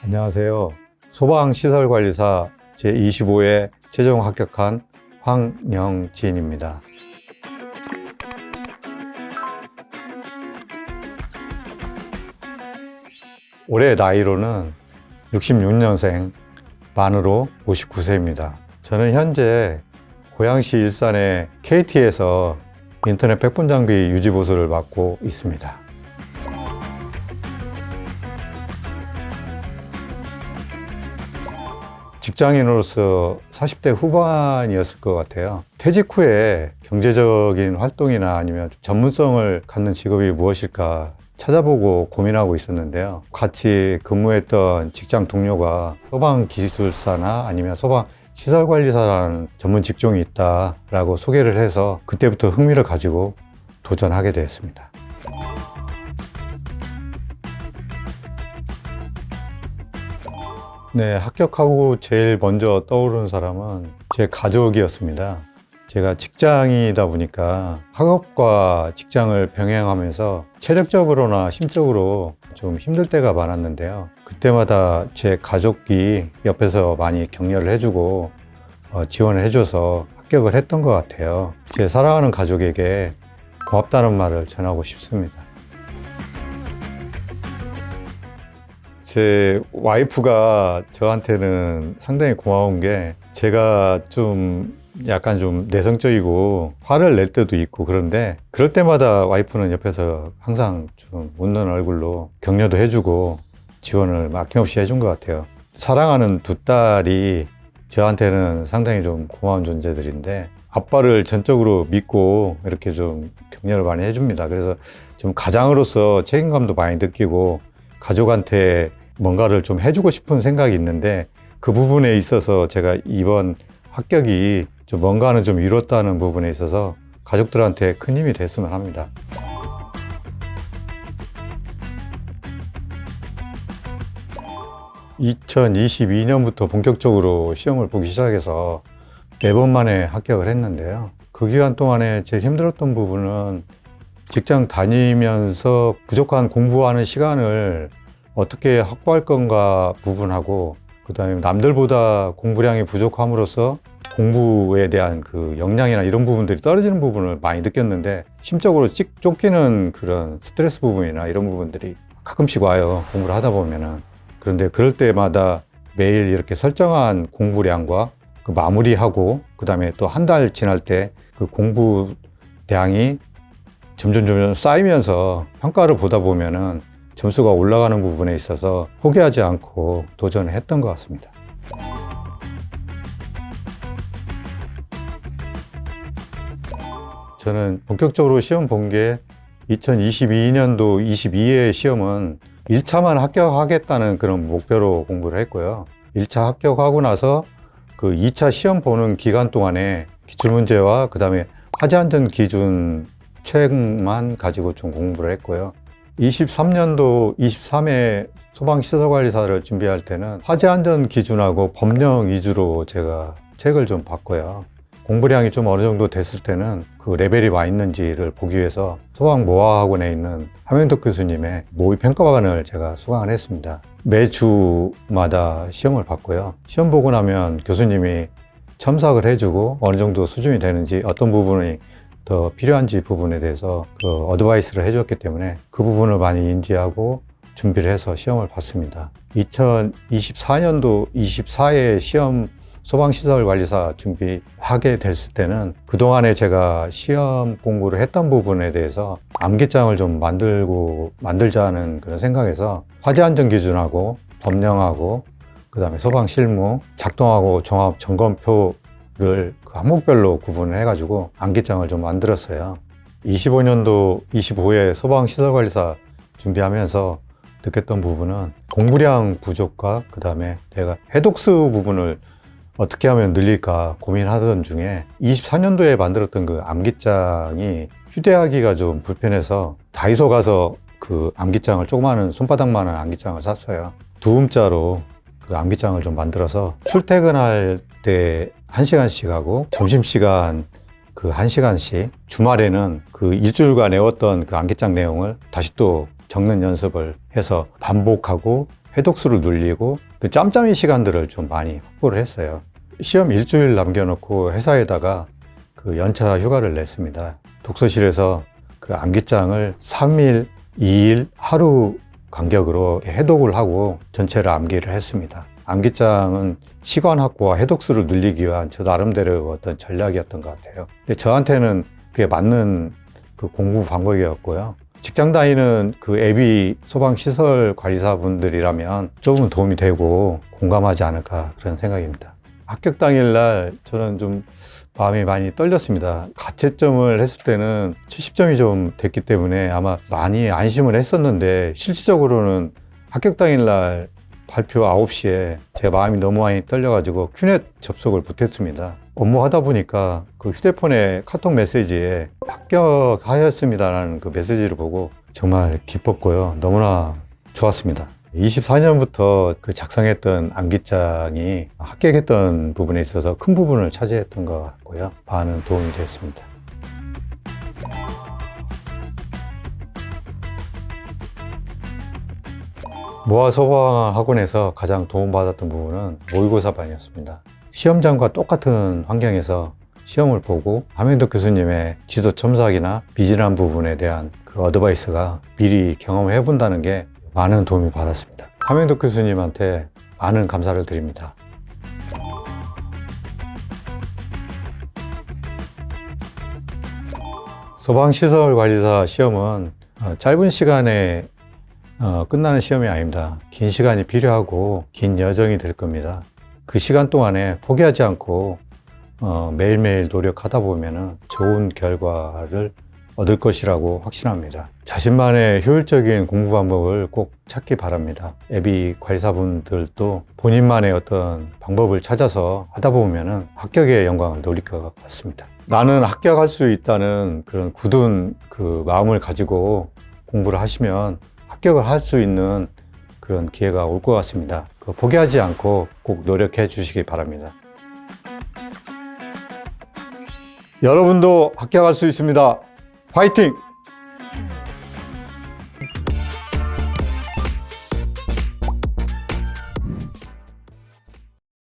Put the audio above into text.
안녕하세요. 소방시설관리사 제25회 최종 합격한 황영진입니다. 올해 나이로는 66년생, 만으로 59세입니다. 저는 현재 고양시 일산의 KT에서 인터넷 백분 장비 유지 보수를 맡고 있습니다. 직장인으로서 40대 후반이었을 것 같아요. 퇴직 후에 경제적인 활동이나 아니면 전문성을 갖는 직업이 무엇일까 찾아보고 고민하고 있었는데요. 같이 근무했던 직장 동료가 소방기술사나 아니면 소방시설관리사라는 전문 직종이 있다라고 소개를 해서 그때부터 흥미를 가지고 도전하게 되었습니다. 네, 합격하고 제일 먼저 떠오르는 사람은 제 가족이었습니다. 제가 직장이다 보니까 학업과 직장을 병행하면서 체력적으로나 심적으로 좀 힘들 때가 많았는데요. 그때마다 제 가족이 옆에서 많이 격려를 해주고 지원을 해줘서 합격을 했던 것 같아요. 제 사랑하는 가족에게 고맙다는 말을 전하고 싶습니다. 제 와이프가 저한테는 상당히 고마운 게, 제가 약간 좀 내성적이고 화를 낼 때도 있고 그런데 그럴 때마다 와이프는 옆에서 항상 좀 웃는 얼굴로 격려도 해주고 지원을 아낌없이 해준 것 같아요. 사랑하는 두 딸이 저한테는 상당히 좀 고마운 존재들인데, 아빠를 전적으로 믿고 이렇게 좀 격려를 많이 해줍니다. 그래서 좀 가장으로서 책임감도 많이 느끼고 가족한테 뭔가를 좀 해주고 싶은 생각이 있는데, 그 부분에 있어서 제가 이번 합격이 좀 뭔가는 좀 이뤘다는 부분에 있어서 가족들한테 큰 힘이 됐으면 합니다. (2022년부터) 본격적으로 시험을 보기 시작해서 4번 만에 합격을 했는데요. 그 기간 동안에 제일 힘들었던 부분은 직장 다니면서 부족한 공부하는 시간을 어떻게 확보할 건가 부분하고, 그 다음에 남들보다 공부량이 부족함으로써 공부에 대한 그 역량이나 이런 부분들이 떨어지는 부분을 많이 느꼈는데, 심적으로 쫓기는 그런 스트레스 부분이나 이런 부분들이 가끔씩 와요, 공부를 하다 보면은. 그런데 그럴 때마다 매일 이렇게 설정한 공부량과 그 마무리하고, 그 다음에 또 한 달 지날 때 그 공부량이 점점 쌓이면서 평가를 보다 보면은 점수가 올라가는 부분에 있어서 포기하지 않고 도전을 했던 것 같습니다. 저는 본격적으로 시험 본 게 2022년도 22회 시험은 1차만 합격하겠다는 그런 목표로 공부를 했고요. 1차 합격하고 나서 그 2차 시험 보는 기간 동안에 기출문제와 그 다음에 화재안전 기준 책만 가지고 좀 공부를 했고요. 23년도 23회 소방시설관리사를 준비할 때는 화재안전 기준하고 법령 위주로 제가 책을 좀 봤고요. 공부량이 좀 어느 정도 됐을 때는 그 레벨이 와 있는지를 보기 위해서 소방모아학원에 있는 함영덕 교수님의 모의평가반을 제가 수강을 했습니다. 매주마다 시험을 봤고요. 시험 보고 나면 교수님이 첨삭을 해주고 어느 정도 수준이 되는지, 어떤 부분이 더 필요한지 부분에 대해서 그 어드바이스를 해줬기 때문에 그 부분을 많이 인지하고 준비를 해서 시험을 봤습니다. 2024년도 24회 시험 소방시설관리사 준비하게 됐을 때는 그동안에 제가 시험 공부를 했던 부분에 대해서 암기장을 좀 만들자는 그런 생각에서 화재안전 기준하고 법령하고 그 다음에 소방실무 작동하고 종합점검표를 그 항목별로 구분을 해가지고 암기장을 좀 만들었어요. 25년도 25회 소방시설관리사 준비하면서 느꼈던 부분은 공부량 부족과 그 다음에 내가 해독수 부분을 어떻게 하면 늘릴까 고민하던 중에 24년도에 만들었던 그 암기장이 휴대하기가 좀 불편해서 다이소 가서 그 암기장을, 조그마한 손바닥만한 암기장을 샀어요. 2음자로 그 암기장을 좀 만들어서 출퇴근할 때 1시간씩 하고 점심시간 그 1시간씩, 주말에는 그 일주일간 외웠던 그 암기장 내용을 다시 또 적는 연습을 해서 반복하고 해독수를 눌리고 그 짬짬이 시간들을 좀 많이 확보를 했어요. 시험 일주일 남겨놓고 회사에다가 그 연차 휴가를 냈습니다. 독서실에서 그 암기장을 3일, 2일, 하루 간격으로 해독을 하고 전체를 암기를 했습니다. 암기장은 시간 확보와 해독수를 늘리기 위한 저 나름대로 어떤 전략이었던 것 같아요. 근데 저한테는 그게 맞는 그 공부 방법이었고요. 직장 다니는 그 애비 소방시설 관리사분들이라면 조금은 도움이 되고 공감하지 않을까 그런 생각입니다. 합격 당일날 저는 좀 마음이 많이 떨렸습니다. 가채점을 했을 때는 70점이 좀 됐기 때문에 아마 많이 안심을 했었는데, 실질적으로는 합격 당일날 발표 9시에 제 마음이 너무 많이 떨려가지고 큐넷 접속을 못했습니다. 업무하다 보니까 그 휴대폰에 카톡 메시지에 합격하였습니다라는 그 메시지를 보고 정말 기뻤고요. 너무나 좋았습니다. 24년부터 그 작성했던 암기장이 합격했던 부분에 있어서 큰 부분을 차지했던 것 같고요. 많은 도움이 되었습니다. 모아소방학원에서 가장 도움받았던 부분은 모의고사반이었습니다. 시험장과 똑같은 환경에서 시험을 보고 함영덕 교수님의 지도 첨삭이나 미진한 부분에 대한 그 어드바이스가 미리 경험해 본다는 게 많은 도움이 받았습니다. 함영덕 교수님한테 많은 감사를 드립니다. 소방시설관리사 시험은 짧은 시간에 끝나는 시험이 아닙니다. 긴 시간이 필요하고 긴 여정이 될 겁니다. 그 시간 동안에 포기하지 않고 매일매일 노력하다 보면 좋은 결과를 얻을 것이라고 확신합니다. 자신만의 효율적인 공부 방법을 꼭 찾기 바랍니다. 애비 관리사분들도 본인만의 어떤 방법을 찾아서 하다 보면 합격의 영광을 누릴 것 같습니다. 나는 합격할 수 있다는 그런 굳은 그 마음을 가지고 공부를 하시면 합격을 할 수 있는 그런 기회가 올 것 같습니다. 포기하지 않고 꼭 노력해 주시기 바랍니다. 여러분도 합격할 수 있습니다. 화이팅!